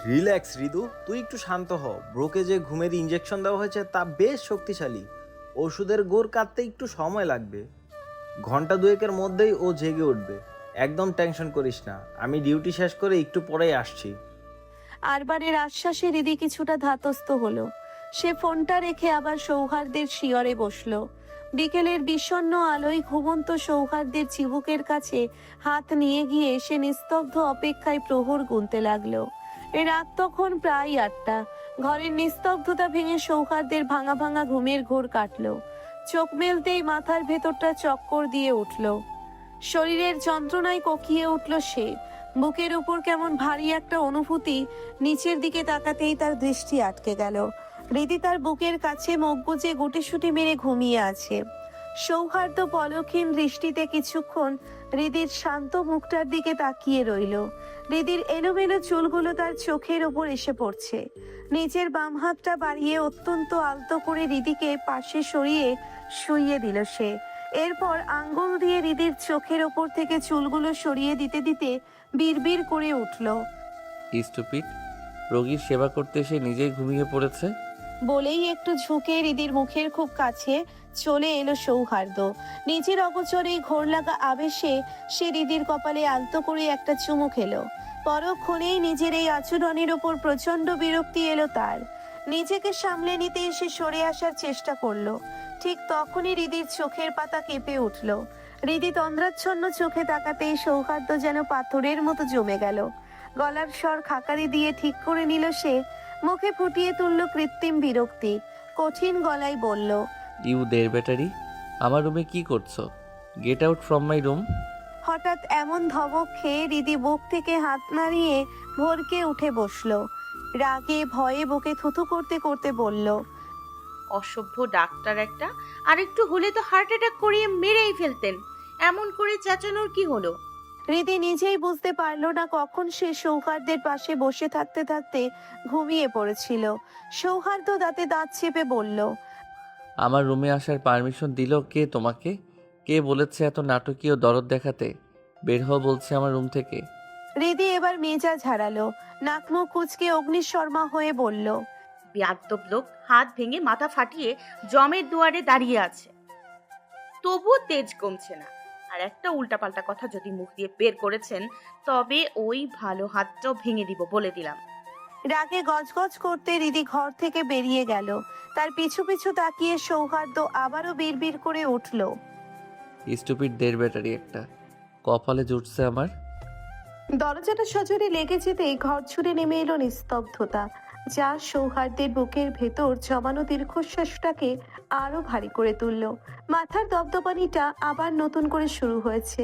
Relax Ridu, তুই একটু শান্ত হ। ব্রোকে যে ঘুমের ইঞ্জেকশন দেওয়া হয়েছে তা বেশ শক্তিশালী। ওষুধের গোর কাটতে একটু সময় লাগবে। ঘন্টা দুয়েকের মধ্যেই ও জেগে উঠবে। একদম টেনশন করিস না, আমি ডিউটি শেষ করে একটু পরেই আসছি। আরবারের আশ্বাসে রিদি কিছুটা ধাতস্থ হলো। সে ফোনটা রেখে আবার সৌহার্দ্যের শিয়রে বসলো। বিকেলের বিষণ্ণ আলোয় ঘুমন্ত সৌহার্দ্যের চিবুকের কাছে হাত নিয়ে গিয়ে সে নিস্তব্ধ অপেক্ষায় প্রহর গুনতে লাগলো। এ রাত তখন প্রায় 8টা। ঘরের নিস্তব্ধতা ভেঙে সৌহার্দ্যের ভাঙা ভাঙা ঘুমের ঘোর কাটলো। চোখ মেলতেই মাথার ভেতরটা চক্কর দিয়ে উঠলো। শরীরের যন্ত্রণায় কোকিয়ে উঠল সে। বুকের উপর কেমন ভারী একটা অনুভূতি। নিচের দিকে তাকাতেই তার দৃষ্টি আটকে গেল। রীতি তার বুকের কাছে মুখ গুজে গুটিসুটি মেরে ঘুমিয়ে আছে। সৌহার্দ্য পলকহীন দৃষ্টিতে কিছুক্ষণ হৃদির শান্ত মুখটার দিকে তাকিয়ে রইল। হৃদির এলোমেলো চুলগুলো তার চোখের ওপর এসে পড়ছে। নিজের বাম হাতটা বাড়িয়ে অত্যন্ত আলতো করে হৃদিকে পাশে সরিয়ে শুইয়ে দিল সে। এরপর আঙ্গুল দিয়ে হৃদির চোখের ওপর থেকে চুলগুলো সরিয়ে দিতে দিতে বিড়বিড় করে উঠল। স্টুপিড, রোগীর সেবা করতে এসে নিজেই ঘুমিয়ে পড়েছে। বলেই একটু ঝুঁকে হৃদির মুখের খুব কাছে চলে এলো সৌহার্দ্য। নিজের অগোচরে ঘোর লাগা আবেশে সে হৃদির কপালে আলতো করে একটা চুমু খেলো। পরক্ষণেই নিজের এই আচরণের ওপর প্রচন্ড বিরক্তি এলো তার। নিজেকে সামলে নিতে সে সরে আসার চেষ্টা করলো। ঠিক তখনই হৃদির চোখের পাতা কেঁপে উঠল। হৃদি তন্দ্রাচ্ছন্ন চোখে তাকাতেই সৌহার্দ্য যেন পাথরের মতো জমে গেল। গলার স্বর খাকারি দিয়ে ঠিক করে নিল সে। মুখে ফুটিয়ে তুলল কৃত্রিম বিরক্তি। কঠিন গলায় বলল, ইউ দের ব্যাটারি, আমার রুমে কি করছো? Get out from my room. হঠাৎ এমন ধমক খেয়ে রীতি বুক থেকে হাত নাড়িয়ে ভরকে উঠে বসলো। রাগে ভয়ে বুকে থুথু করতে করতে বলল, অসভ্য ডাক্তার একটা, আর একটু হলে তো হার্ট অ্যাটাক করিয়ে মেরেই ফেলতেন। এমন করে চেঁচানোর কি হলো? রীতি নিজেই বুঝতে পারলো না কখন সে সৌহার্দ্যের পাশে বসে থাকতে থাকতে ঘুমিয়ে পড়েছিল। সৌহার্দ্য দাঁতে দাঁত চেপে বলল, আমার রুমে আসার পারমিশন দিল কে তোমাকে? কে বলেছে এত নাটকীয় দরদ দেখাতে? বের হও বলছে আমার রুম থেকে। হৃদি এবার মেজাজ হারালো। নাক মুখ কুচকে অগ্নিশর্মা হয়ে বলল, বেয়াদ্দপ লোক, হাত ভেঙে মাথা ফাটিয়ে জমের দুয়ারে দাঁড়িয়ে আছে, তবুও তেজ কমছে না। আর একটা উল্টাপাল্টা কথা যদি মুখ দিয়ে বের করেছেন, তবে ওই ভালো হাতটাও ভেঙে দিব বলে দিলাম। রাগে গজগজ করতে হৃদি ঘর থেকে বেরিয়ে গেল। তার পিছু পিছু তাকিয়ে সৌহার্দ্য আবারও বিড়বিড় করে উঠল, স্টুপিড দের ব্যাটারি একটা, কপালে জুটছে আমার। দরজাটা সজোরে লেগে যেতেই ঘর ছুড়ে নেমে এলো নিস্তব্ধতা, যা সৌহার্দ্যের বুকের ভেতর জমানো দীর্ঘশ্বাসটাকে আরো ভারী করে তুলল। মাথার দপদপানিটা আবার নতুন করে শুরু হয়েছে,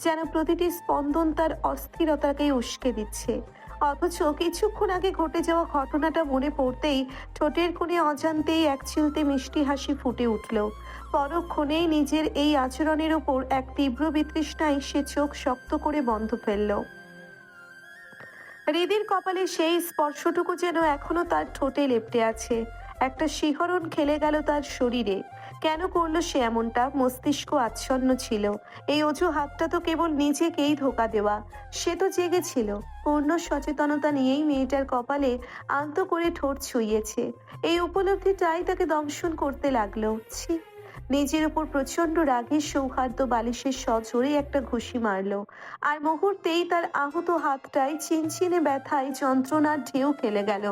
যেন প্রতিটি স্পন্দন তার অস্থিরতাকে উস্কে দিচ্ছে। অথচ কিছুক্ষণ আগে ঘটে যাওয়া ঘটনাটা মনে পড়তেই ঠোঁটের কোণে অজান্তেই এক চিলতে মিষ্টি হাসি ফুটে উঠল। পরক্ষণেই নিজের এই আচরণের ওপর এক তীব্র বিতৃষ্ণায় সে চোখ শক্ত করে বন্ধ ফেলল। হৃদির কপালে সেই স্পর্শটুকু যেন এখনো তার ঠোঁটে লেপ্টে আছে। একটা শিহরণ খেলে গেল তার শরীরে। কেন করলো সে এমনটা? মস্তিষ্ক আচ্ছন্ন ছিল। এই অজু হাতটা তো কেবল নিজেকেই ধোকা দেওয়া। সে তো জেগেছিল, পূর্ণ সচেতনতা নিয়েই মেয়েটার কপালে আলতো করে ঠোঁট ছুঁয়েছে। এই উপলব্ধিটাই তাকে দংশন করতে লাগলো। ছি! নিজের উপর প্রচন্ড রাগে সৌহার্দ্য বালিশের সজোরে একটা ঘুষি মারলো। আর মুহূর্তেই তার আহত হাতটায় চিনচিনে ব্যথায় যন্ত্রণার ঢেউ খেলে গেল।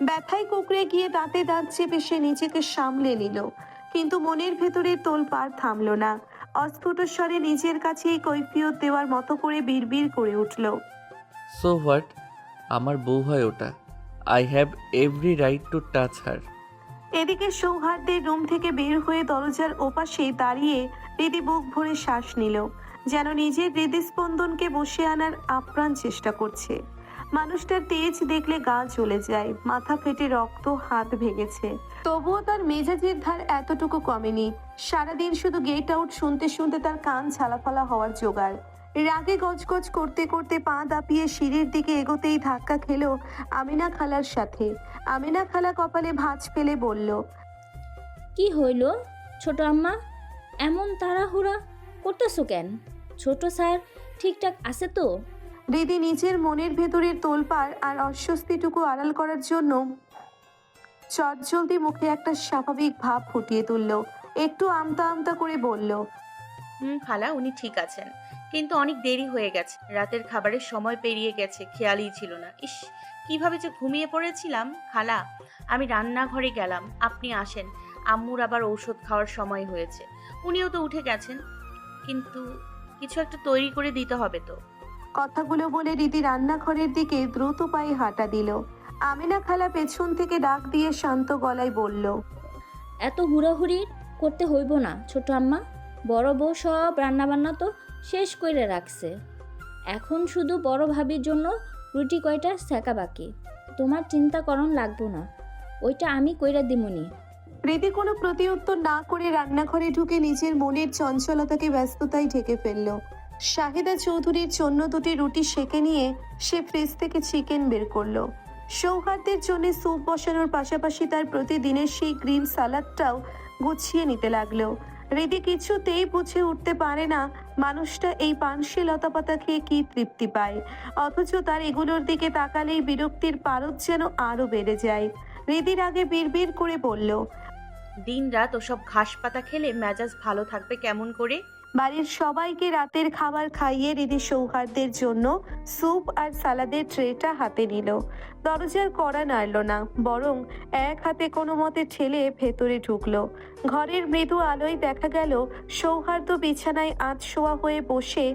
ব্যথায় কুঁকড়ে গিয়ে দাঁতে দাঁত চেপে সে নিজেকে সামলে নিল, কিন্তু মনের ভেতরে তোলপাড় থামলো না। অস্ফুট স্বরে নিজের কাছেই কৈফিয়ত দেওয়ার মতো করে বিড়বিড় করে উঠল, সো হোয়াট? আমার বউ হয় ওটা। I have every right to touch her. এদিকে সৌহার্দ্যের রুম থেকে বের হয়ে দরজার ওপাশে দাঁড়িয়ে হৃদি বুক ভরে শ্বাস নিল, যেন নিজের হৃদস্পন্দনকে বসে আনার আপ্রাণ চেষ্টা করছে। মানুষটার তেজ দেখলে গা জ্বলে যায়, মাথা ফেটে রক্ত, হাত ভেঙেছে, তবুও তার মেজাজের ধার এতটুকু কমেনি। সারাদিন শুধু গেট আউট শুনতে শুনতে তার কান ছালাফালা হওয়ার জোগাড়। রাগে গজগজ করতে করতে পা দাপিয়ে সিঁড়ির দিকে এগোতেই ধাক্কা খেলো আমিনা খালার সাথে। আমিনা খালা কপালে ভাঁজ ফেলে বলল, কি হইল ছোট আম্মা? এমন তাড়াহুড়া করতেছো কেন? ছোট স্যার ঠিকঠাক আছে তো? হৃদি নিজের মনের ভেতরের তোলপাড় আর অস্বস্তিটুকু আড়াল করার জন্য চটজলদি মুখে একটা স্বাভাবিক ভাব ফুটিয়ে তুলল। একটু আমতা আমতা করে বলল, খালা উনি ঠিক আছেন, কিন্তু অনেক দেরি হয়ে গেছে, রাতের খাবারের সময় পেরিয়ে গেছে, খেয়ালই ছিল না। ইস, কিভাবে যে ঘুমিয়ে পড়েছিলাম। খালা, আমি রান্নাঘরে গেলাম, আপনি আসেন। আম্মুর আবার ঔষধ খাওয়ার সময় হয়েছে, উনিও তো উঠে গেছেন, কিন্তু কিছু একটা তৈরি করে দিতে হবে তো। কথাগুলো বলে হৃদি রান্নাঘরের দিকে দ্রুত পায়ে হাঁটা দিল। আমিনা খালা পেছন থেকে ডাক দিয়ে শান্ত গলায় বলল, এত হুড়োহুড়ি করতে হইব না ছোট আম্মা, বড় বউ সব রান্নাবান্না তো শেষ কইরা রাখছে। এখন শুধু বড় ভাবির জন্য রুটি কয়টা সেকা বাকি, তোমার চিন্তা করণ লাগবো না, ওইটা আমি কইরা দিমুনি। হৃদি কোনো প্রতিউত্তর না করে রান্নাঘরে ঢুকে নিজের মনের চঞ্চলতাকে ব্যস্ততায় ঢেকে ফেলল। শাহিদা চৌধুরীর জন্য দুটি রুটি সেকে নিয়ে সে ফ্রিজ থেকে চিকেন বের করলো। সৌহার্দের জন্য স্যুপ বসানোর পাশাপাশি তার প্রতিদিনের সেই গ্রিন সালাদটাও গুছিয়ে নিতে লাগলো। হৃদি কিছুতেই বুঝে উঠতে পারে না মানুষটা এই পানসি লতাপাতা খেয়ে কি তৃপ্তি পায়, অথচ তার এগুলোর দিকে তাকালেই বিরক্তির পারদ যেন আরো বেড়ে যায়। হৃদির আগে বিড়বিড় করে বলল, দিন রাত ওসব ঘাস পাতা খেলে মেজাজ ভালো থাকবে কেমন করে? বাড়ির সবাইকে রাতের খাবার খাইয়ে হৃদি সৌহার্দের জন্য স্যুপ আর সালাদের ট্রেটা হাতে নিল। দরজার কড়া নাড়ল না, বরং এক হাতে কোনো মতে ঠেলে ভেতরে ঢুকলো। ঘরের মৃদু আলোয় দেখা গেল সৌহার্দ বিছানায় আধশোয়া হয়ে বসে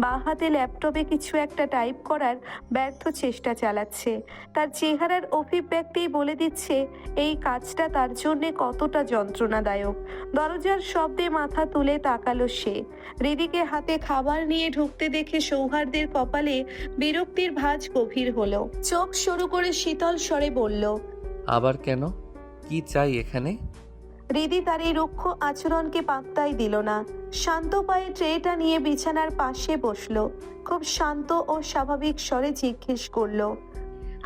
বাঁ হাতে ল্যাপটপে কিছু একটা টাইপ করার ব্যর্থ চেষ্টা চালাচ্ছে। তার চেহারার অভিব্যক্তিই বলে দিচ্ছে এই কাজটা তার জন্যে কতটা যন্ত্রণাদায়ক। দরজার শব্দে মাথা তুলে তাকালো সে। হৃদিকে হাতে খাবার নিয়ে ঢুকতে দেখে সৌহার্দের কপালে বিরক্তির ভাঁজ গভীর হলো। চোখ সরু করে শীতল স্বরে বলল, আবার কেন? কি চাই এখানে? হৃদি তার এই রুক্ষ আচরণকে পাত্তাই দিল না। শান্ত পায়ে ট্রেটা নিয়ে বিছানার পাশে বসলো। খুব শান্ত ও স্বাভাবিক স্বরে জিজ্ঞেস করলো,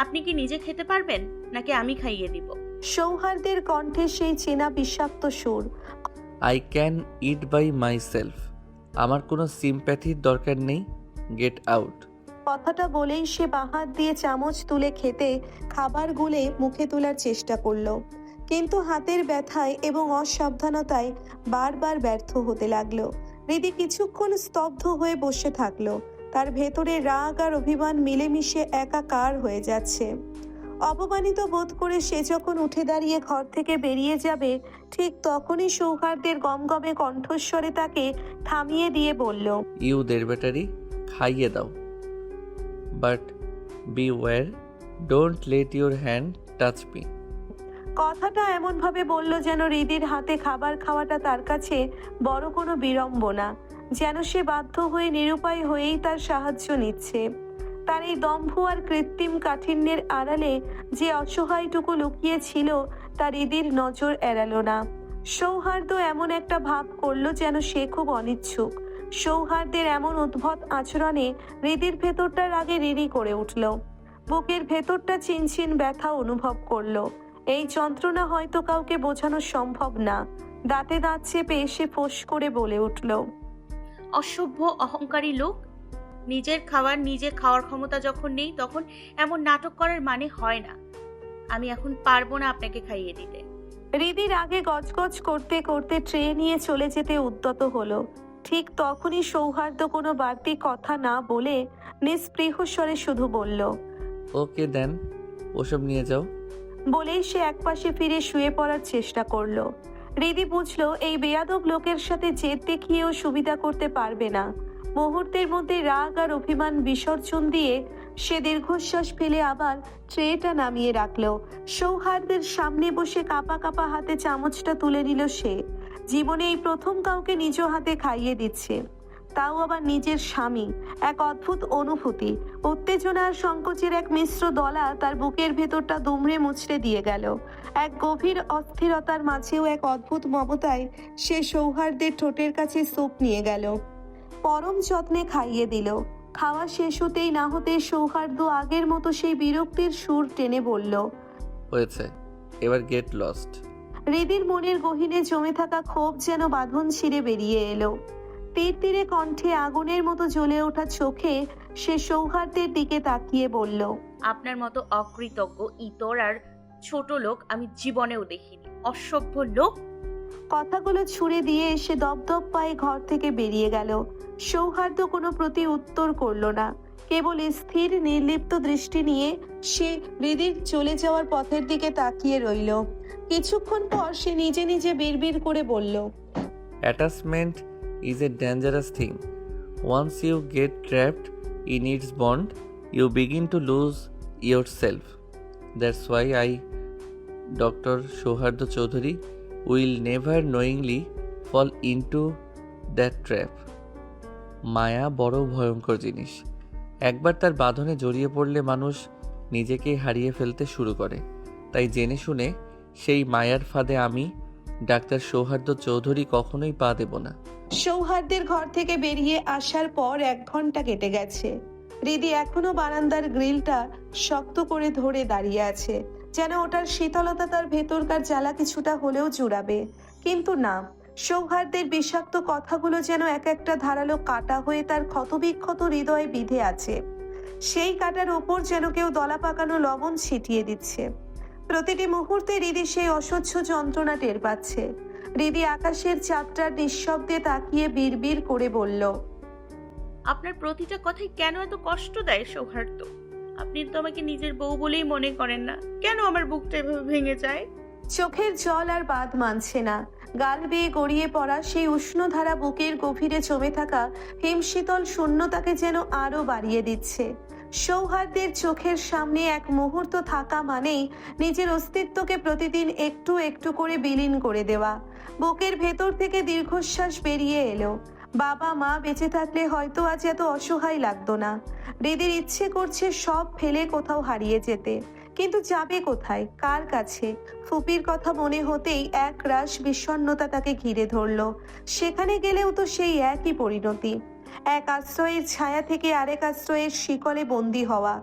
আপনি কি নিজে খেতে পারবেন নাকি আমি খাইয়ে দিব? সৌহার্দের কণ্ঠে সেই চেনা বিষাক্ত সুর। I can eat by myself. আমার কোনো সিম্প্যাথির দরকার নেই, গেট আউট। কথাটা বলেই সে বাঁ দিয়ে চামচ তুলে খেতে খাবার গুলে মুখে তোলার চেষ্টা করলো, কিন্তু হাতের ব্যথায় এবং অসাবধানতায় বারবার ব্যর্থ হতে লাগলো। হৃদি কিছুক্ষণ স্তব্ধ হয়ে বসে থাকলো। তার ভেতরে রাগ আর অভিমান মিলেমিশে একাকার হয়ে যাচ্ছে। অপমানিত বোধ করে সে যখন উঠে দাঁড়িয়ে ঘর থেকে বেরিয়ে যাবে, ঠিক তখনই সৌহার্দের গমগমে কণ্ঠস্বরে তাকে থামিয়ে দিয়ে বলল, ইউ দের ব্যাটারি, খাইয়ে দাও, but beware, don't let your hand touch me. কথাটা এমনভাবে বলল যেন হৃদির হাতে খাবার খাওয়াটা তার কাছে বড় কোনো বিড়ম্বনা, যেন সে বাধ্য হয়ে নিরুপায় হয়েই তার সাহায্য নিচ্ছে। তার এই দম্ভ আর কৃত্রিম কাঠিন্যের আড়ালে যে অসহায়টুকু লুকিয়ে ছিল তা হৃদির নজর এড়ালো না। সৌহার্দ এমন একটা ভাব করলো যেন সে খুব অনিচ্ছুক। সৌহার্দের এমন উদ্ভট আচরণে হৃদির ভেতরটার আগে রিরি করে উঠল। বুকের ভেতরটা চিনচিন ব্যথা অনুভব করলো। এই যন্ত্রণা হয়তো কাউকে বোঝানো সম্ভব না। দাঁতে দাঁত চেপে সে ফোঁস করে বলে উঠল, অসভ্য অহংকারী লোক! নিজের খাবার নিজে খাওয়ার ক্ষমতা যখন নেই তখন এমন নাটক করার মানে হয় না। আমি এখন পারবো না আপনাকে খাইয়ে দিতে। হৃদির আগে গজগজ করতে করতে ট্রে নিয়ে চলে যেতে উদ্যত হলো। ঠিক তখনই সৌহার্দ কোনো বাড়তি কথা না বলে নিস্পৃহ স্বরে শুধু বলল, ওকে দেন, ওসব নিয়ে যাও। বলেই সে একপাশে ফিরে শুয়ে পড়ার চেষ্টা করলো। হৃদি বুঝলো এই বেয়াদব লোকের সাথে জেদ দেখিয়েও সুবিধা করতে পারবে না। মুহূর্তের মধ্যে রাগ আর অভিমান বিসর্জন দিয়ে সে দীর্ঘশ্বাস ফেলে আবার ট্রেটা নামিয়ে রাখলো। সৌহার্দের সামনে বসে কাঁপা কাঁপা হাতে চামচটা তুলে নিল সে। জীবনে এই প্রথম কাউকে নিজ হাতে খাইয়ে দিচ্ছে, তাও আবার নিজের স্বামী। এক অদ্ভুত অনুভূতি, উত্তেজনা আর সংকোচের এক মিশ্র দলা তার বুকের ভেতরটা দুমড়ে মুচড়ে দিয়ে গেল। এক গভীর অস্থিরতার মাঝেও এক অদ্ভুত মমতায় সে সৌহার্দের ঠোঁটের কাছে স্যুপ নিয়ে গেল, পরম যত্নে খাইয়ে দিল। খাওয়া শেষ হতেই না হতে সৌহার্দ আগের মতো সেই বিরক্তির সুর টেনে বলল, হয়েছে, এবার গেট লস্ট। হৃদির মনের গহীনে জমে থাকা ক্ষোভ যেন বাঁধন ছিঁড়ে বেরিয়ে এলো। তীর তীরে কণ্ঠে আগুনের মতো জ্বলে ওঠা চোখে সে সৌহার্দ্যের দিকে তাকিয়ে বলল, আপনার মতো অকৃতজ্ঞ, ইতর আর ছোট লোক আমি জীবনেও দেখিনি। অসভ্য লোক। কথাগুলো ছুঁড়ে দিয়ে সে দপদপ পায়ে ঘর থেকে বেরিয়ে গেল। সৌহার্দ্য কোনো প্রতি উত্তর করল না, কেবল স্থির নির্লিপ্ত দৃষ্টি নিয়ে সে হৃদির চলে যাওয়ার পথের দিকে তাকিয়ে রইল। কিছুক্ষণ পর সে নিজে নিজে বিড়বিড় করে বলল, Attachment is a dangerous thing. Once you get trapped in its bond, you begin to lose yourself. That's why I, Dr. Sohardo Chaudhary, will never knowingly fall into that trap. মায়া বড় ভয়ঙ্কর জিনিস। একবার তার বাঁধনে জড়িয়ে পড়লে মানুষ নিজেকে হারিয়ে ফেলতে শুরু করে। তাই জেনে শুনে সেই মায়ার ফাঁদে আমি, ডাক্তার সৌহার্দ্য চৌধুরী, কখনোই পা দেব না। সৌহার্দ্যের ঘর থেকে বেরিয়ে আসার পর 1 ঘন্টা কেটে গেছে। হৃদি এখনো বারান্দার গ্রিলটা শক্ত করে ধরে দাঁড়িয়ে আছে, যেন ওটার শীতলতা তার ভেতরকার জ্বালা কিছুটা হলেও জুড়াবে। কিন্তু না, সৌহার্দ্যের বিষাক্ত কথাগুলো যেন এক একটা ধারালো কাঁটা হয়ে তার ক্ষতবিক্ষত হৃদয়ে বিঁধে আছে। সেই কাঁটার ওপর যেন কেউ দলা পাকানো লবণ ছিটিয়ে দিচ্ছে। প্রতিটি মুহূর্তে হৃদি সেই অসহ্য যন্ত্রণা টের পাচ্ছে। হৃদি আকাশের চাঁদটার নিঃশব্দে তাকিয়ে বিড়বিড় করে বলল, আপনার প্রতিটা কথাই কেন এত কষ্ট দেয় সৌহার্দ্য? আপনি তো আমাকে নিজের বউ বলেই মনে করেন না। কেন আমার বুকটা এভাবে ভেঙে যায়? চোখের জল আর বাদ মানছে না। গাল বেয়ে গড়িয়ে পড়া সেই উষ্ণধারা বুকের গভীরে জমে থাকা হিমশীতল শূন্যতাকে যেন আরো বাড়িয়ে দিচ্ছে। সৌহার্দ্যের চোখের সামনে এক মুহূর্ত থাকা মানেই নিজের অস্তিত্বকে প্রতিদিন একটু একটু করে বিলীন করে দেওয়া। বুকের ভেতর থেকে দীর্ঘশ্বাস বেরিয়ে এলো। বাবা মা বেঁচে থাকলে হয়তো আজ এত অসহায় লাগতো না। হৃদির ইচ্ছে করছে সব ফেলে কোথাও হারিয়ে যেতে, কিন্তু যাবে কোথায়, কার কাছে? ফুপির কথা মনে হতেই এক রাশ বিষণ্ণতা তাকে ঘিরে ধরলো। সেখানে গেলেও তো সেই একই পরিণতি, এক আশ্রয়ের ছায়া থেকে আরেক আশ্রয়ের শিকলে বন্দী হওয়া।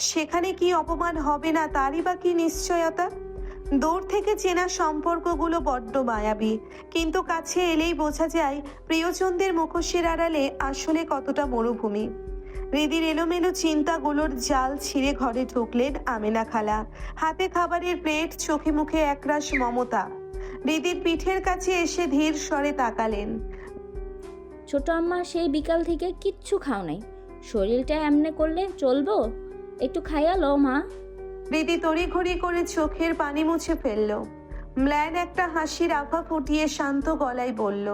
সেখানে কি অপমান হবে না তারই বা কি নিশ্চয়তা? দূর থেকে চেনা সম্পর্কগুলো বড্ড মায়াবী, কিন্তু কাছে এলেই বোঝা যায় প্রিয়জনদের মুখোশের আড়ালে আসলে কতটা মরুভূমি। হৃদির এলোমেলো চিন্তাগুলোর জাল ছিঁড়ে ঘরে ঢুকলেন আমেনা খালা। হাতে খাবারের প্লেট, চোখে মুখে একরাশ মমতা। হৃদির পিঠের কাছে এসে ধীর স্বরে তাকালেন। ছোট আম্মা, সেই বিকাল থেকে কিচ্ছু খাও নাই। শরীরটা এমনে করলে চলবো? একটু খাইয়া লও মা। হৃদি তড়িঘড়ি করে চোখের পানি মুছে ফেলল। ম্লান একটা হাসির আভা ফুটিয়ে শান্ত গলায় বলল,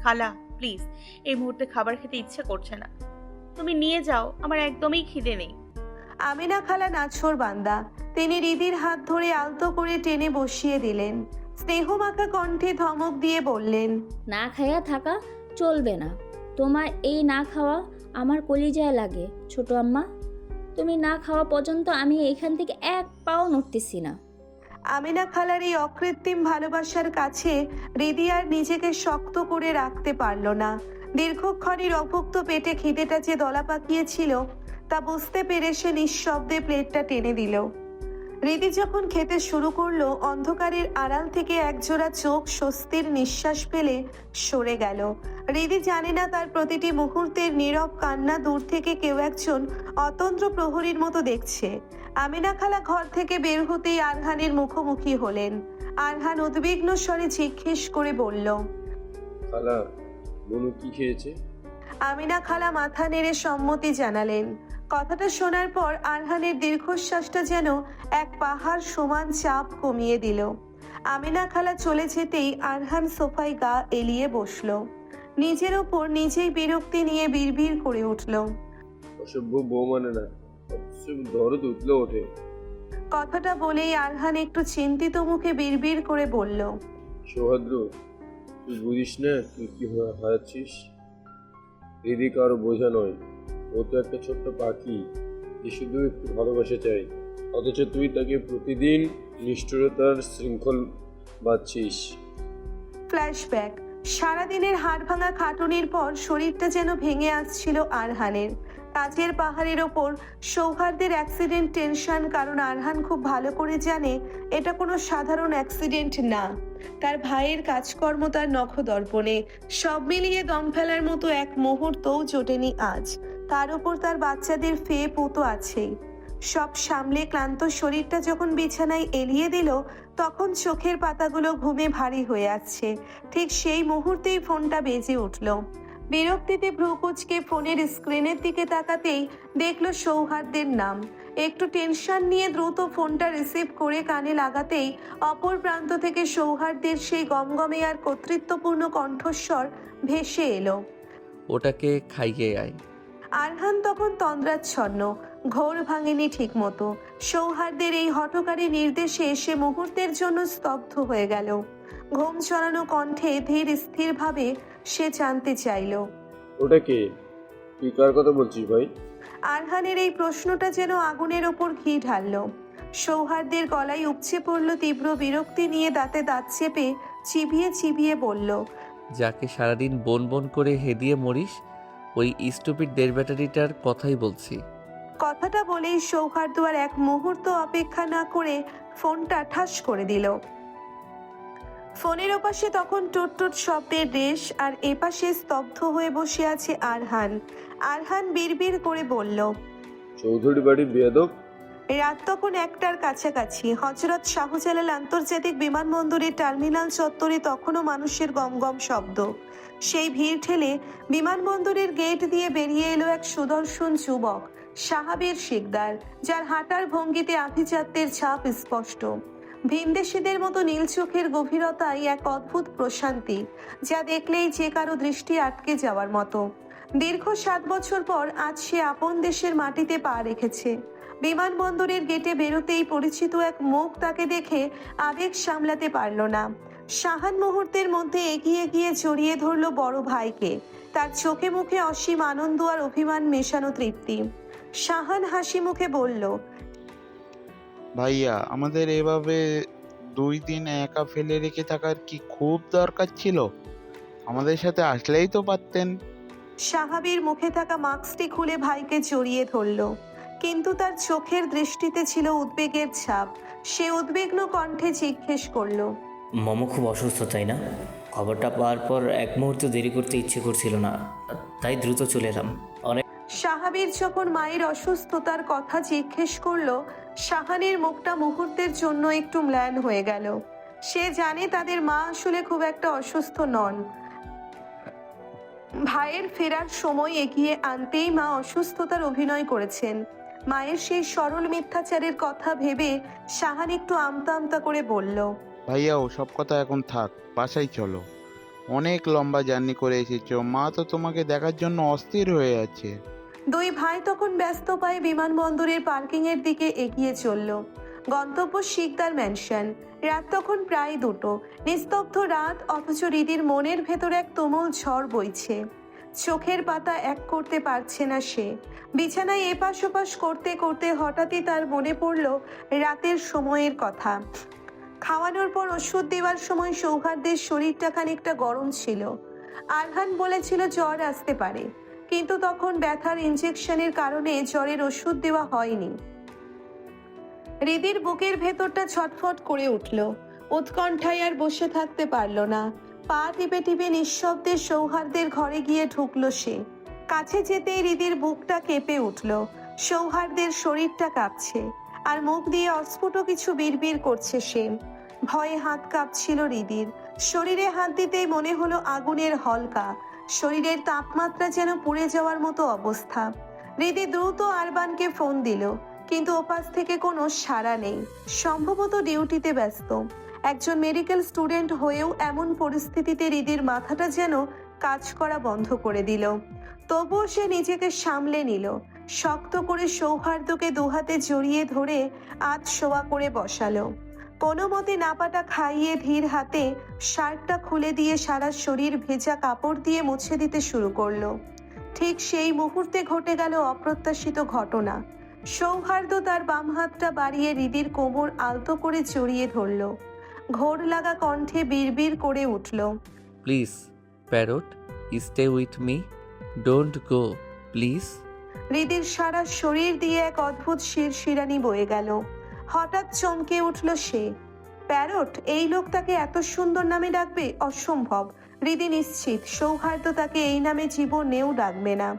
খালা প্লিজ, এই মুহূর্তে খাবার খেতে ইচ্ছে করছে না। তুমি নিয়ে যাও, আমার একদমই খিদে নেই। আমেনা খালা নাছোড় বান্দা। তিনি হৃদির হাত ধরে আলতো করে টেনে বসিয়ে দিলেন। স্নেহমাখা কণ্ঠে ধমক দিয়ে বললেন, না খাইয়া থাকা চলবে না। তোমার এই না খাওয়া আমার কলিজায় লাগে ছোট আম্মা। তুমি না খাওয়া পর্যন্ত আমি এখান থেকে এক পাও নড়তেছি না। আমেনা খালার এই অকৃত্রিম ভালোবাসার কাছে হৃদি আর নিজেকে শক্ত করে রাখতে পারল না। দীর্ঘক্ষণের অভুক্ত পেটে খিদেটা যে দলা পাকিয়েছিল তা বুঝতে পেরে সে নিঃশব্দে প্লেটটা টেনে দিল। হৃদি যখন খেতে শুরু করলো, অন্ধকারের আড়াল থেকে একজোড়া চোখ স্বস্তির নিঃশ্বাস ফেলে সরে গেল। হৃদি জানে না তার প্রতিটি মুহূর্তের নীরব কান্না দূর থেকে কেউ একজন অতন্দ্র প্রহরীর মতো দেখছে। আমিনা খালা ঘর থেকে বের হতেই আরহানের মুখোমুখি হলেন। আরহান উদ্বিগ্ন স্বরে জিজ্ঞেস করে বলল, খালা, মনু কি খেয়েছে? আমিনা খালা মাথা নেড়ে সম্মতি জানালেন। কথাটা শোনার পর আরহানের দীর্ঘশ্বাসটা যেন এক পাহাড় সমান চাপ কমিয়ে দিল। আমিনা খালা চলে যেতেই আরহান সোফায় গা এলিয়ে বসল। নিজের ওপর নিজেই বিরক্তি নিয়ে বিড়বিড় করে উঠল, অসভ্য বউ মানে না, দরদ উঠলে ওঠে। কথাটা বলেই আরহান একটু চিন্তিত মুখে বিড়বিড় করে বলল, সৌহার্দ্য, তুই বুঝিস না তুই কি হারাচ্ছিস? দিদি কারো বোঝা নয়, ও তো একটা ছোট্ট পাখি যে শুধু একটু ভালোবাসা চাই, অথচ তুই তাকে প্রতিদিন নিষ্ঠুরতার শৃঙ্খল বাঁধছিস। ফ্ল্যাশব্যাক। সারাদিনের হাড় ভাঙা খাটুনির পর শরীরটা যেন ভেঙে আসছিল আরহানের। কাজের পাহাড়ের ওপর সৌহার্দের অ্যাক্সিডেন্ট টেনশন, কারণ আরহান খুব ভালো করে জানে এটা কোনো সাধারণ অ্যাক্সিডেন্ট না। তার ভাইয়ের কাজকর্ম তার নখদর্পণে, সব মিলিয়ে দম ফেলার মতো এক মুহূর্তও জোটেনি আজ। তার উপর তার বাচ্চাদের ফেয়ে পুতো আছেই। সব সামলে ক্লান্ত শরীরটা যখন বিছানায় এলিয়ে দিল, তখন চোখের পাতাগুলো ঘুমে ভারী হয়ে আসছে। ঠিক সেই মুহূর্তেই ফোনটা বেজে উঠল। বিরক্তিতে ভ্রুকুচকে ফোনের স্ক্রিনের দিকে তাকাতেই দেখলো সৌহার্দের নাম। একটু টেনশন নিয়ে দ্রুত ফোনটা রিসিভ করে কানে লাগাতেই অপর প্রান্ত থেকে সৌহার্দের সেই গমগমে আর কর্তৃত্বপূর্ণ কণ্ঠস্বর ভেসে এলো। ওটাকে খাইয়ে আয়। আরহান তখন তন্দ্রাচ্ছন্ন, ঘোর ভাঙেনি ঠিক মতো। সৌহার্দের এই হঠকারী নির্দেশে সে মুহূর্তের জন্য স্তব্ধ হয়ে গেল। ঘুম চড়ানো কণ্ঠে ধীর স্থির ভাবে সে জানতে চাইল, ওটা কে? তুই কার কথা বলছিস ভাই? আরহানের এই প্রশ্নটা যেন আগুনের ওপর ঘি ঢালল। সৌহার্দের গলায় উপচে পড়ল তীব্র বিরক্তি, নিয়ে দাঁতে দাঁত চেপে চিবিয়ে চিবিয়ে বলল, যাকে সারাদিন বন বন করে হেদিয়ে মরিস, ওই স্টুপিড দেড় ব্যাটারিটার কথাই বলছি। কথাটা বলেই সৌহার্দ আর এক মুহূর্ত অপেক্ষা না করে ফোনটা ঠাস করে দিল। ফোনের ওপাশে তখন টুট শব্দের রেশ, আর এপাশে স্তব্ধ হয়ে বসে আছে আরহান। আরহান বিড়বিড় করে বলল, চৌধুরী বাড়ি বেয়াদব। রাত তখন 1টার কাছাকাছি। হযরত শাহজালাল আন্তর্জাতিক বিমানবন্দরের টার্মিনাল চত্বরে তখনও মানুষের গমগম শব্দ। সেই ভিড় ঠেলে বিমানবন্দরের গেট দিয়ে বেরিয়ে এলো এক সুদর্শন যুবক, সাহাবের শিকদার, যার হাঁটার ভঙ্গিতে আভিজাত্যের ছাপ স্পষ্ট। ভিনদেশীদের মতো নীল চোখের গভীরতায় এক অদ্ভুত প্রশান্তি, যা দেখলেই যে কারো দৃষ্টি আটকে যাওয়ার মতো। দীর্ঘ 7 বছর পর আজ সে আপন দেশের মাটিতে পা রেখেছে। বিমানবন্দরের গেটে বেরোতেই পরিচিত এক মুখ তাকে দেখে আবেগ সামলাতে পারল না। শাহান মুহূর্তের মধ্যে এগিয়ে গিয়ে জড়িয়ে ধরল বড় ভাইকে। তার চোখে মুখে অসীম আনন্দ আর অভিমান মেশানো তৃপ্তি। শাহান হাসি মুখে বলল, ভাইয়া, আমাদের এভাবে 2 দিন একা ফেলে রেখে থাকার কি খুব দরকার ছিল? আমাদের সাথে আসলেই তো পারতেন। সাহাবীর মুখে থাকা মাস্কটি খুলে ভাইকে জড়িয়ে ধরল, কিন্তু তার চোখের দৃষ্টিতে ছিল উদ্বেগের ছাপ। সে উদ্বিগ্ন কণ্ঠে জিজ্ঞেস করল, মোমো খুব অসুস্থ তাই না? খবরটা পাওয়ার পর এক মুহূর্ত দেরি করতে ইচ্ছে করছিল না, তাই দ্রুত চলে এলাম। অনেক সাহাবীর যখন মায়ের অসুস্থতার কথা জিজ্ঞেস করলো, শাহানের মুখটা মুহূর্তের জন্য একটু ম্লান হয়ে গেল। সে জানে তাদের মা আসলে খুব একটা অসুস্থ নন। ভাইয়ের ফেরার সময় এগিয়ে আনতেই মা অসুস্থতার অভিনয় করেছেন। মায়ের সেই সরল মিথ্যাচারের কথা ভেবে শাহান একটু আমতা আমতা করে বলল, ভাইয়া, ও সব কথা এখন থাক, বাসায় চলো। অনেক লম্বা জার্নি করে এসেছো, মা তো তোমাকে দেখার জন্য অস্থির হয়ে আছে। দুই ভাই তখন ব্যস্ত পায়ে বিমানবন্দরের পার্কিং এর দিকে এগিয়ে চলল। গন্তব্য শিকদার ম্যানশন। রাত তখন প্রায় 2টো। নিস্তব্ধ রাত, অথচ হৃদির মনের ভেতর এক তুমুল ঝড় বইছে। চোখের পাতা এক করতে পারছে না সে। বিছানায় এপাশ ওপাশ করতে করতে হঠাৎই তার মনে পড়ল রাতের সময়ের কথা। খাওয়ানোর পর ওষুধ দেওয়ার সময় সৌহার্দের শরীরটা খানিকটা গরম ছিল। আরহান বলেছিল জ্বর আসতে পারে, কিন্তু তখন ব্যথার ইনজেকশনের কারণে জ্বরের ওষুধ দেওয়া হয়নি। হৃদির বুকের ভেতরটা ছটফট করে উঠল। উৎকণ্ঠায় আর বসে থাকতে পারল না। পা টিপে টিপে নিঃশব্দে সৌহার্দের ঘরে গিয়ে ঢুকল সে। কাছে যেতেই হৃদির বুকটা কেঁপে উঠল। সৌহার্দের শরীরটা কাঁপছে, আর মুখ দিয়ে অস্ফুট কিছু বিড়বিড় করছে সে। ভয়ে হাত কাঁপছিল হৃদির। শরীরে হাত দিতেই মনে হলো আগুনের হলকা। শরীরের তাপমাত্রা যেন পুড়ে যাওয়ার মতো অবস্থা। হৃদি দ্রুত আরবানকে ফোন দিল, কিন্তু ওপাশ থেকে কোনো সাড়া নেই। সম্ভবত ডিউটিতে ব্যস্ত। একজন মেডিকেল স্টুডেন্ট হয়েও এমন পরিস্থিতিতে হৃদির মাথাটা যেন কাজ করা বন্ধ করে দিল। তবুও সে নিজেকে সামলে নিল। শক্ত করে সৌহার্দ্যকে দুহাতে জড়িয়ে ধরে আধ শোয়া করে বসালো। কোনো মতে নাপাটা খাইয়ে ধীর হাতে শার্টটা খুলে দিয়ে সারা শরীর ভেজা কাপড় দিয়ে মুছে দিতে শুরু করলো। ঠিক সেই মুহূর্তে ঘটে গেল অপ্রত্যাশিত ঘটনা। সৌহার্দ্য তার বাম হাতটা বাড়িয়ে হৃদির কোমর আলতো করে জড়িয়ে ধরল। ঘোর লাগা কণ্ঠে বিড়বিড় করে উঠল, please parrot, stay with me, don't go please. হৃদির সারা শরীর দিয়ে এক অদ্ভুত শিরশিরানি বয়ে গেল। হঠাৎ চমকে উঠল সে। প্যারট? এই লোক তাকে এত সুন্দর নামে ডাকবে? অসম্ভব। হৃদি নিশ্চিত সৌহার্দ্য তাকে এই নামে জীবনেও ডাকবে না।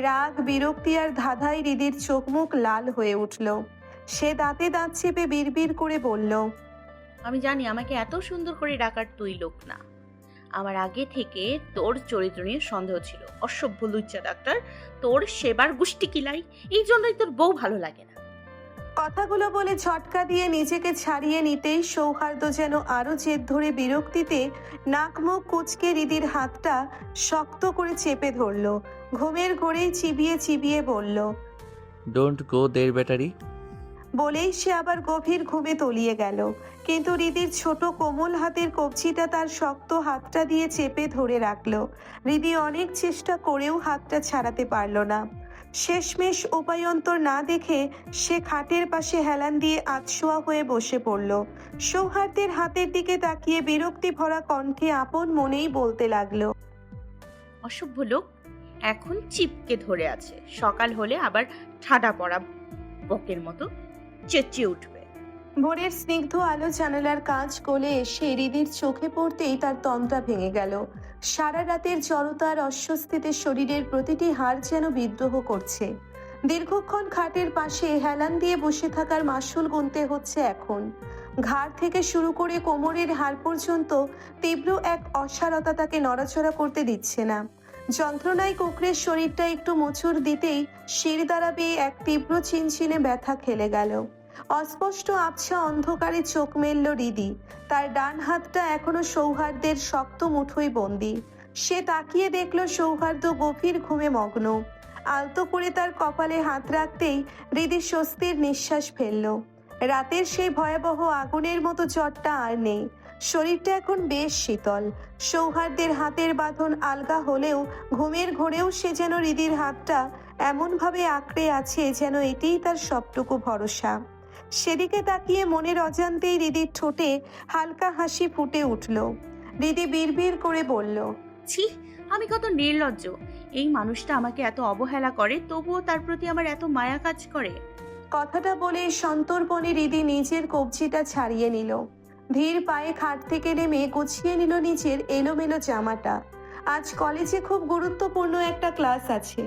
রাগ, বিরক্তি আর ধাঁধায় হৃদির চোখ মুখ লাল হয়ে উঠল। সে দাঁতে দাঁত চেপে বিড়বিড় করে বলল, আমি জানি আমাকে এত সুন্দর করে ডাকার তুই লোক না। আমার আগে থেকে তোর চরিত্র নিয়ে সন্দেহ ছিল। অসভ্য লুচ্চা ডাক্তার, তোর সেবার গুষ্টি কিলাই, এই জন্যই তোর বউ ভালো লাগে না। কথাগুলো বলে ঝটকা দিয়ে নিজেকে ছাড়িয়ে নিতেই সৌহার্দ্য যেন আরো জেদ ধরে বিরক্তিতে নাক মুখ কুঁচকে হৃদির হাতটা শক্ত করে চেপে ধরল। ঘুমের ঘোরেই চিবিয়ে চিবিয়ে বলল, ডোন্ট গো দের ব্যাটারি। বলেই সে আবার গভীর ঘুমে তলিয়ে গেল। কিন্তু হৃদির ছোট কোমল হাতের কবজিটা তার শক্ত হাতটা দিয়ে চেপে ধরে রাখলো। হৃদি অনেক চেষ্টা করেও হাতটা ছাড়াতে পারল না। শেষমেশ উপায়ন্তর না দেখে সে খাটের পাশে হেলান দিয়ে আধশোয়া হয়ে বসে পড়ল। সৌহার্দ্যের হাতের দিকে তাকিয়ে বিরক্তি ভরা কণ্ঠে আপন মনেই বলতে লাগলো, অসভ্য লোক এখন চিপকে ধরে আছে, সকাল হলে আবার ঠাডা পড়া বকের মতো চেঁচিয়ে উঠবে। ভোরের স্নিগ্ধ আলো জানালার কাঁচ গলে এসে হৃদির চোখে পড়তেই তার তন্দ্রা ভেঙে গেল। সারা রাতের জড়তার অস্বস্তিতে শরীরের প্রতিটি হাড় যেন বিদ্রোহ করছে। দীর্ঘক্ষণ খাটের পাশে হেলান দিয়ে বসে থাকার মাসুল গুনতে হচ্ছে এখন। ঘাড় থেকে শুরু করে কোমরের হাড় পর্যন্ত তীব্র এক অসারতা তাকে নড়াচড়া করতে দিচ্ছে না। যন্ত্রণায় কুকরের শরীরটা একটু মোচড় দিতেই শির দ্বারা বেয়ে এক তীব্র চিনচিনে ব্যথা খেলে গেল। অস্পষ্ট আবছা অন্ধকারে চোখ মেলল হৃদি। তার ডান হাতটা এখনো সৌহার্দ্যের শক্ত মুঠোয় বন্দি। সে তাকিয়ে দেখল সৌহার্দ্য গভীর ঘুমে মগ্ন। আলতো করে তার কপালে হাত রাখতেই হৃদি স্বস্তির নিঃশ্বাস ফেলল। রাতের সেই ভয়াবহ আগুনের মতো জ্বরটা আর নেই। শরীরটা এখন বেশ শীতল। সৌহার্দ্যের হাতের বাঁধন আলগা হলেও ঘুমের ঘোরেও সে যেন হৃদির হাতটা এমনভাবে আঁকড়ে আছে যেন এটিই তার সবটুকু ভরসা। সেদিকে তাকিয়ে মনের অজান্তেই হৃদির ঠোঁটে হালকা হাসি ফুটে উঠল। হৃদি বিড়বিড় করে বলল, ছি, আমি কত নির্লজ্জ। এই মানুষটা আমাকে এত অবহেলা করে, তবুও তার প্রতি আমার এত মায়া কাজ করে। কথাটা বলে সন্তর্পণে হৃদি নিজের কবজিটা ছাড়িয়ে নিল। ধীর পায়ে খাট থেকে নেমে গুছিয়ে নিল নিজের এলোমেলো জামাটা। আজ কলেজে খুব গুরুত্বপূর্ণ একটা ক্লাস আছে।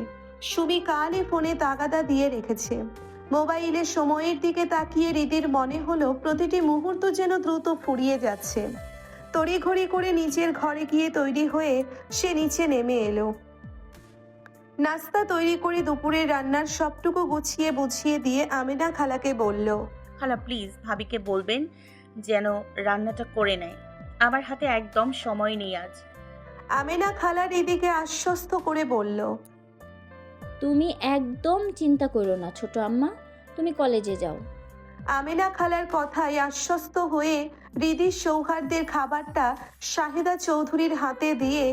সুমি কালই ফোনে তাগাদা দিয়ে রেখেছে। মোবাইলে সময়ের দিকে তাকিয়ে হৃদির মনে হলো প্রতিটি মুহূর্ত যেন দ্রুত ফুরিয়ে যাচ্ছে। তড়িঘড়ি করে নিজের ঘরে গিয়ে তৈরি হয়ে সে নিচে নেমে এলো। নাস্তা তৈরি করে দুপুরের রান্নার সবটুকু গুছিয়ে বুঝিয়ে দিয়ে আমেনা খালাকে বলল, খালা প্লিজ ভাবিকে বলবেন যেন রান্নাটা করে নেয়। আমার হাতে একদম সময় নেই আজ। আমেনা খালা হৃদিকে আশ্বস্ত করে বলল, তুমি একদম চিন্তা করো না ছোট আম্মা, তুমি কলেজে যাও। আমেনা খালার কথায় আশ্বস্ত হয়ে হৃদি সৌহার্দ্যের খাবারটা শাহেদা চৌধুরীর হাতে দিয়ে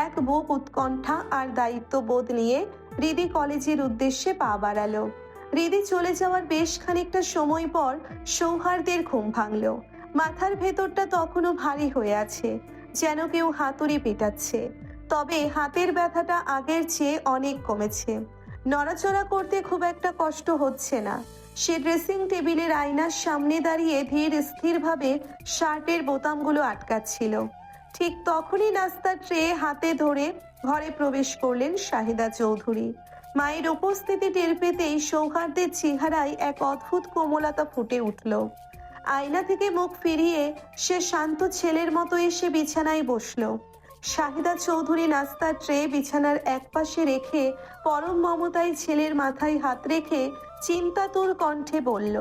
এক বুক উৎকণ্ঠা আর দায়িত্ববোধ নিয়ে হৃদি কলেজের উদ্দেশ্যে পা বাড়ালো। হৃদি চলে যাওয়ার বেশ খানিকটা সময় পর সৌহার্দ্যের ঘুম ভাঙল। মাথার ভেতরটা তখনও ভারী হয়ে আছে, যেন কেউ হাতুড়ি পেটাচ্ছে। তবে হাতের ব্যথাটা আগের চেয়ে অনেক কমেছে। নড়াচড়া করতে খুব একটা কষ্ট হচ্ছে না। সে ড্রেসিং টেবিলের আয়নার সামনে দাঁড়িয়ে ধীর স্থিরভাবে শার্টের বোতামগুলো আটকাচ্ছিল। ঠিক তখনই নাস্তার ট্রে হাতে ধরে ঘরে প্রবেশ করলেন শাহিদা চৌধুরী। মায়ের উপস্থিতি টের পেতেই সৌহার্দ্যের চেহারায় এক অদ্ভুত কোমলতা ফুটে উঠল। আয়না থেকে মুখ ফিরিয়ে সে শান্ত ছেলের মতো এসে বিছানায় বসলো। শাহিদা চৌধুরী নাস্তার ট্রে বিছানার একপাশে রেখে পরম মমতায় ছেলের মাথায় হাত রেখে চিন্তাতুর কণ্ঠে বলল,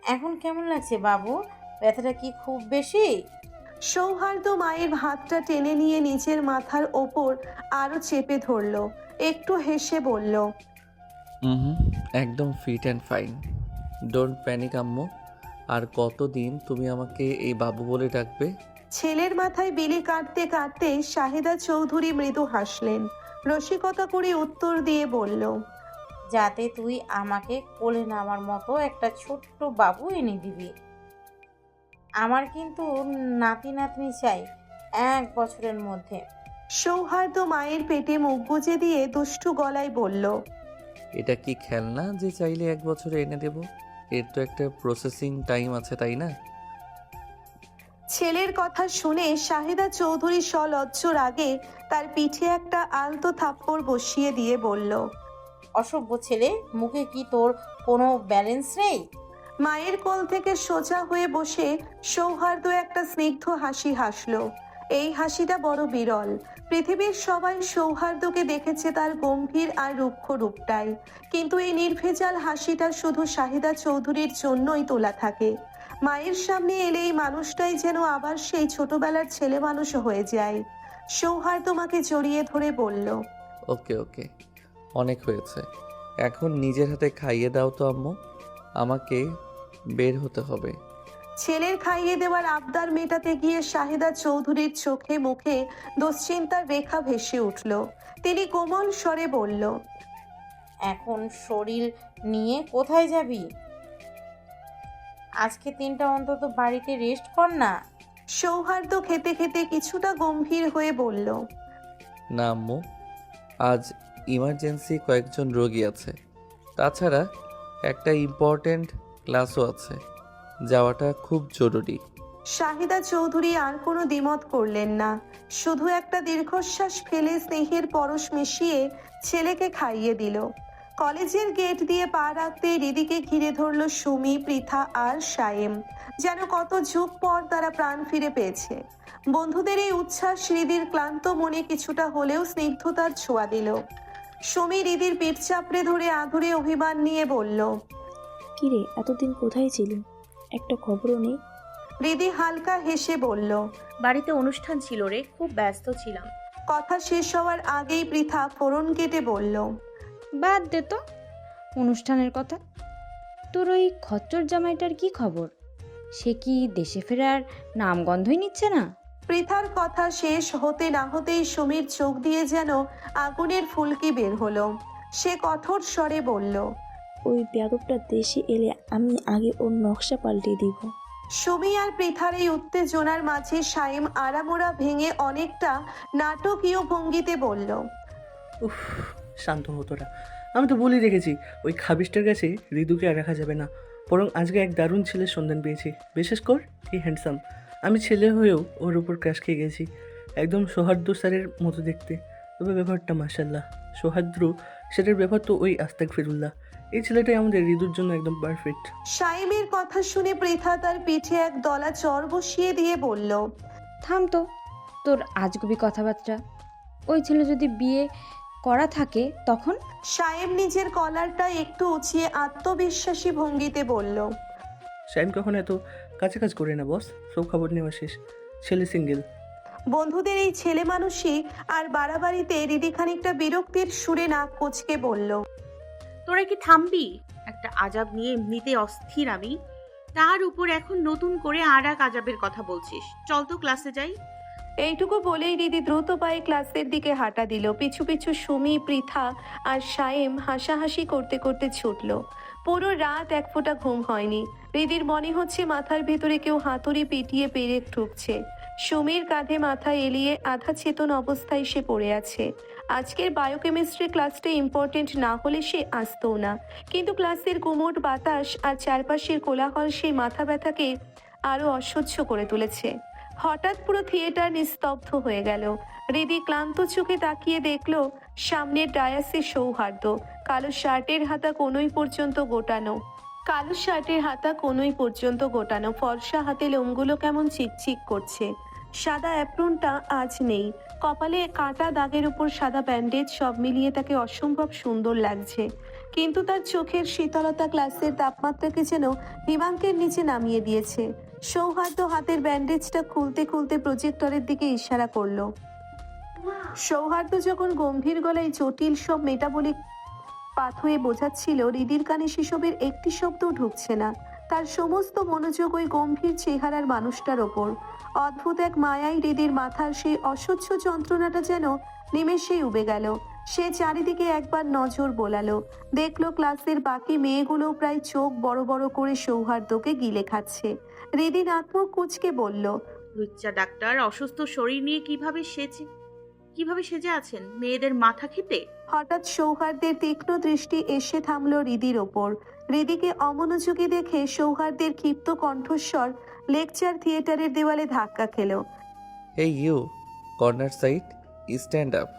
এখন কেমন লাগছে বাবু? ব্যথাটা কি খুব বেশি? সৌহার্দ্য মায়ের হাতটা টেনে নিয়ে নিজের মাথার ওপর আরো চেপে ধরল। একটু হেসে বলল, একদম fit and fine. Don't panic আম্মু। আর কতদিন তুমি আমাকে এই বাবু বলে ডাকবে? ছেলের মাথায় বিলি কাটতে কাটতে শাহিদা চৌধুরী মৃদু হাসলেন। রসিকতা করে উত্তর দিয়ে বলল, যাতে তুই আমাকে কোলে নেওয়ার মতো একটা ছোট্ট বাবু এনে দিবি। আমার কিন্তু নাতি নাতনি চাই 1 বছরের মধ্যে। সৌহার্দ্য মায়ের পেটে মুখ গুজে দিয়ে দুষ্টু গলায় বলল, এটা কি খেলনা যে চাইলে 1 বছরে এনে দেব? এর তো একটা প্রসেসিং টাইম আছে, তাই না? ছেলের কথা শুনে শাহিদা চৌধুরী সলজ্জ রাগে তার পিঠে একটা আলতো থাপ্পড় বসিয়ে দিয়ে বলল, অসভ্য ছেলে, মুখে কি তোর কোনো ব্যালেন্স নেই? মায়ের কোল থেকে সোজা হয়ে বসে সৌহার্দ্য একটা স্নিগ্ধ হাসি হাসলো। এই হাসিটা বড় বিরল। পৃথিবীর সবাই সৌহার্দ্যকে দেখেছে তার গম্ভীর আর রুক্ষ রূপটাই, কিন্তু এই নির্ভেজাল হাসিটা শুধু শাহিদা চৌধুরীর জন্যই তোলা থাকে। মায়ের সামনে এলে এই মানুষটাই যেন আবার সেই ছোটবেলার ছেলে মানুষ হয়ে যায়। সৌহার্দ্য মাকে জড়িয়ে ধরে বলল, ওকে ওকে, অনেক হয়েছে। এখন নিজের হাতে খাইয়ে দাও তো আম্মু, আমাকে বের হতে হবে। ছেলের খাইয়ে দেওয়ার আবদার মেটাতে গিয়ে শাহিদা চৌধুরীর চোখে মুখে দুশ্চিন্তার রেখা ভেসে উঠল। তিনি কোমল স্বরে বলল, এখন শরীর নিয়ে কোথায় যাবি? আজকে 3টা অন্তত বাড়িতে রেস্ট কর না। সৌহার্দ্য খেতে খেতে কিছুটা গম্ভীর হয়ে বলল, না আম্মু, আজ ইমার্জেন্সি কয়েকজন রোগী আছে, তাছাড়া একটা ইম্পর্ট্যান্ট ক্লাসও আছে, যাওয়াটা খুব জরুরি। শাহিদা চৌধুরী আর কোনো দ্বিমত করলেন না, শুধু একটা দীর্ঘশ্বাস ফেলে স্নেহের পরশ মিশিয়ে ছেলেকে খাইয়ে দিল। কলেজের গেট দিয়ে পা রাখতে রিদিকে ঘিরে ধরল সুমি, পৃথা আর সায়েম। যেন কত যুগ পর তারা প্রাণ ফিরে পেয়েছে। বন্ধুদের এই উচ্ছ্বাস রিদির ক্লান্ত মনে কিছুটা হলেও স্নিগ্ধতার ছোঁয়া দিল। সুমি রিদির পিঠ চাপড়ে ধরে আদুরে অভিমান নিয়ে বলল, কিরে, এতদিন কোথায় ছিলি? একটা খবরও নেই। রিদি হালকা হেসে বলল, বাড়িতে অনুষ্ঠান ছিল রে, খুব ব্যস্ত ছিলাম। কথা শেষ হওয়ার আগেই পৃথা ফোড়ন কেটে বলল, বাদ দে তো অনুষ্ঠানের কথা। তোর ওই খচ্চর জামাইটার কি খবর? সে কি দেশে ফেরার নামগন্ধই নিচ্ছে না? পৃথার কথা শেষ হতে না হতেই সুমির চোখ দিয়ে যেন আগুনের ফুলকি বের হলো। সে কঠোর স্বরে বলল, ওই বেয়াদবটা দেশে এলে আমি আগে ওর নকশা পাল্টে দিব। সুমি আর পৃথার এই উত্তেজনার মাঝে সাইম আড়ামোড়া ভেঙে অনেকটা নাটকীয় ভঙ্গিতে বলল, উফ, শান্ত হতো না। আমি তো বলেই রেখেছি ওই খাবিসটার কাছে ঋতুকে আর রাখা যাবে না। বরং আজকে এক দারুণ ছেলের সন্ধান পেয়েছি। বিশেষ কর কি হ্যান্ডসাম। আমি ছেলে হয়েও ওর উপর ক্রাশ খেয়ে গেছি। একদম সৌহার্দ্য স্যারের মতো দেখতে, তবে ব্যাপারটা মাশাল্লাহ। সৌহার্দ্য সেটার ব্যাপার তো ওই আস্তাক ফিরুল্লাহ। এই ছেলেটাই আমাদের ঋতুর জন্য একদম পারফেক্ট। সাইমের কথা শুনে পৃথা তার পিঠে এক দলা চর বসিয়ে দিয়ে বলল, থাম তো তোর আজগুবি কথাবার্তা। ওই ছেলে যদি বিয়ে করা থাকে তখন? সাইম নিজের কলারটা একটু উঁচিয়ে আত্মবিশ্বাসী ভঙ্গিতে বলল, সাইম কখন এত কাছাকাছি করে না বস। সব খবর নেওয়া শেষ, ছেলে সিঙ্গেল। বন্ধুদের এই ছেলে মানুষই আর বাড়াবাড়িতে রিদি খানিকটা বিরক্তির সুরে নাক কোচকে বলল, তোরা কি থামবি? একটা আজাব নিয়ে এমনিতে অস্থির আমি, তার উপর এখন নতুন করে আর এক আজাবের কথা বলছিস। চল তো ক্লাসে যাই। এইটুকু বলেই রিদি দ্রুত পায়ে ক্লাসের দিকে হাঁটা দিল। পিছু পিছু সুমি, পৃথা আর সায়েম হাসাহাসি করতে করতে ছুটল। পুরো রাত এক ফোঁটা ঘুম হয়নি। রিদির মনে হচ্ছে মাথার ভেতরে কেউ হাতুড়ি পিটিয়ে পেরেক ঠুকছে। সুমির কাঁধে মাথা এলিয়ে আধা চেতন অবস্থায় সে পড়ে আছে। আজকের বায়োকেমিস্ট্রি ক্লাসটা ইম্পর্টেন্ট না হলে সে আসতও না, কিন্তু ক্লাসের গুমোট বাতাস আর চারপাশের কোলাহল সেই মাথা ব্যথাকে আরও অসহ্য করে তুলেছে। হঠাৎ পুরো থিয়েটার নিস্তব্ধ হয়ে গেল। রিদি ক্লান্ত চোখে তাকিয়ে দেখল সামনের ডায়াসে সৌহার্দ্য, কালো শার্টের হাতা কোনোই পর্যন্ত গোটানো, ফর্সা হাতে লোমগুলো কেমন চিকচিক করছে। সাদা অ্যাপ্রনটা আজ নেই, কপালে কাটা দাগের উপর সাদা ব্যান্ডেজ, সব মিলিয়ে তাকে অসম্ভব সুন্দর লাগছে। কিন্তু তার চোখের শীতলতা ক্লাসের তাপমাত্রাকে যেন হিমাঙ্কের নিচে নামিয়ে দিয়েছে। সৌহার্দ্য হাতের ব্যান্ডেজটা খুলতে খুলতে প্রজেক্টরের দিকে ইশারা করলো। সৌহার্দ্য যখন গম্ভীর গলায় জটিল সব মেটাবলিক পাথয়ে বোঝাচ্ছিল, রিদির কানে সেসবের একটি শব্দও ঢুকছে না। তার সমস্ত মনোযোগ ওই গম্ভীর চেহারার মানুষটার ওপর। অদ্ভুত এক মায়াই রিদির মাথার সেই অসহ্য যন্ত্রণাটা যেন নিমেষেই উবে গেল। সে চারিদিকে একবার নজর বোলালো, দেখলো ক্লাসের বাকি মেয়েগুলো প্রায় চোখ বড় বড় করে সৌহার্দ্যকে গিলে খাচ্ছে। রিদি নাক মুখ কুঁচকে বলল, লুচ্চা ডাক্তার অসুস্থ শরীর নিয়ে কিভাবে সেজে কিভাবে সেজে আছেন মেয়েদের মাথা খেতে? হঠাৎ সৌহার্দ্যের তীক্ষ্ণ দৃষ্টি এসে থামলো হৃদির ওপর। হৃদিকে অমনোযোগী দেখে সৌহার্দ্যের ক্ষিপ্ত কণ্ঠস্বর লেকচার থিয়েটারের দেওয়ালে ধাক্কা খেল। Hey you, corner side, stand up.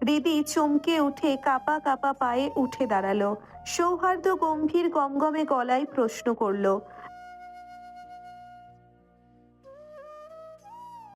হৃদি চমকে উঠে কাপা কাপা পায়ে উঠে দাঁড়ালো। সৌহার্দ্য গম্ভীর গমগমে গলায় প্রশ্ন করলো,